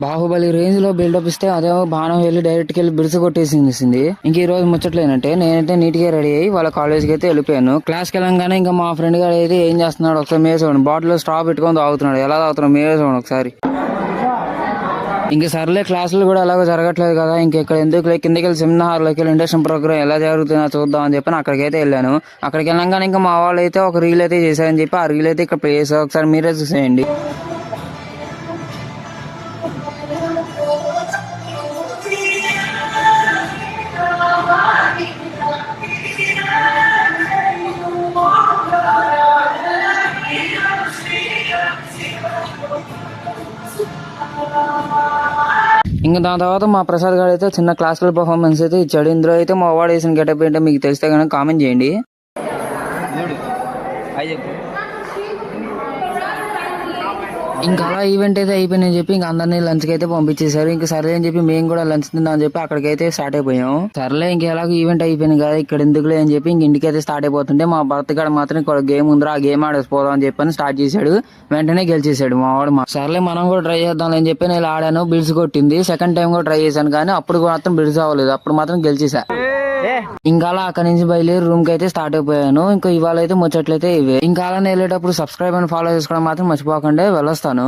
Baahubali range లో buildup ఇస్తే అదేమో బాణం వెళ్ళి డైరెక్ట్ కి వెళ్ళి బిరుసు కొట్టేసింది. ఇంక ఈ రోజు ముచ్చట్లేనంటే నేనైతే నీట్ గా రెడీ అయ్యి వాళ్ళ కాలేజ్కి అయితే వెళ్ళిపోయాను. క్లాస్కి వెళ్ళంగానే ఇంకా మా ఫ్రెండ్ గారు అయితే ఏం చేస్తున్నాడు ఒకసారి మీరే చూడండి. బాటిల్ లో స్ట్రా పెట్టుకొని తాగుతున్నాడు. ఎలా తాగుతున్నాడు మీరే చూడండి ఒకసారి. ఇంక సర్లే క్లాసులు కూడా ఎలాగో జరగట్లేదు కదా, ఇంకెక్కడ ఎందుకు కిందకి వెళ్ళి సెమినార్ లోకి వెళ్ళి ఇండక్షన్ ప్రోగ్రామ్ ఎలా జరుగుతుందో చూద్దాం అని చెప్పి అక్కడికి అయితే వెళ్ళాను. అక్కడికి వెళ్ళంగానే ఇంకా మా వాళ్ళు అయితే ఒక రీల్ అయితే చేశారని చెప్పి ఆ రీల్ అయితే ఇక్కడ ప్లే చేశారు. ఒకసారి మీరే చూసేయండి. ఇంకా దాని తర్వాత మా ప్రసాద్ గారు అయితే చిన్న క్లాసికల్ పర్ఫార్మెన్స్ అయితే ఇచ్చాడు. ఇందులో అయితే మా వాడు వేసిన గెటప్ ఏంటో మీకు తెలిస్తే కనుక కామెంట్ చేయండి. ఇంకా అలా ఈవెంట్ అయితే అయిపోయిందని చెప్పి ఇంకా అందరినీ లంచ్ కి అయితే పంపించేశారు. ఇంకా సరే అని చెప్పి మేము కూడా లంచ్ తిందాం అని చెప్పి అక్కడికైతే స్టార్ట్ అయిపోయాం. సర్లే ఇంక ఎలాగో ఈవెంట్ అయిపోయింది కదా ఇక్కడ ఎందుకులే అని చెప్పి ఇంక ఇంటికి అయితే స్టార్ట్ అయిపోతుంటే మా భర్త గడ మాత్రం ఇక్కడ గేమ్ ఉందిరా ఆ గేమ్ ఆడేసిపోదాం అని చెప్పని స్టార్ట్ చేశాడు. వెంటనే గెలిచేశాడు మా వాడు. సర్లే మనం కూడా ట్రై చేద్దాం అని చెప్పి నేను ఆడాను. బిల్స్ కొట్టింది. సెకండ్ టైం కూడా ట్రై చేశాను కానీ అప్పుడు మాత్రం బిల్స్ అవ్వలేదు. అప్పుడు మాత్రం గెలిచేసా. ఇంకా అలా అక్కడి నుంచి బయలుదేరి రూమ్ కి అయితే స్టార్ట్ అయిపోయాను. ఇంకా ఇవాళ అయితే ముచ్చట్లయితే ఇవే. ఇంకా అలా వెళ్ళేటప్పుడు సబ్స్క్రైబ్ అండ్ ఫాలో చేసుకోవడం మాత్రం మర్చిపోకండి. వెళ్ళొస్తాను.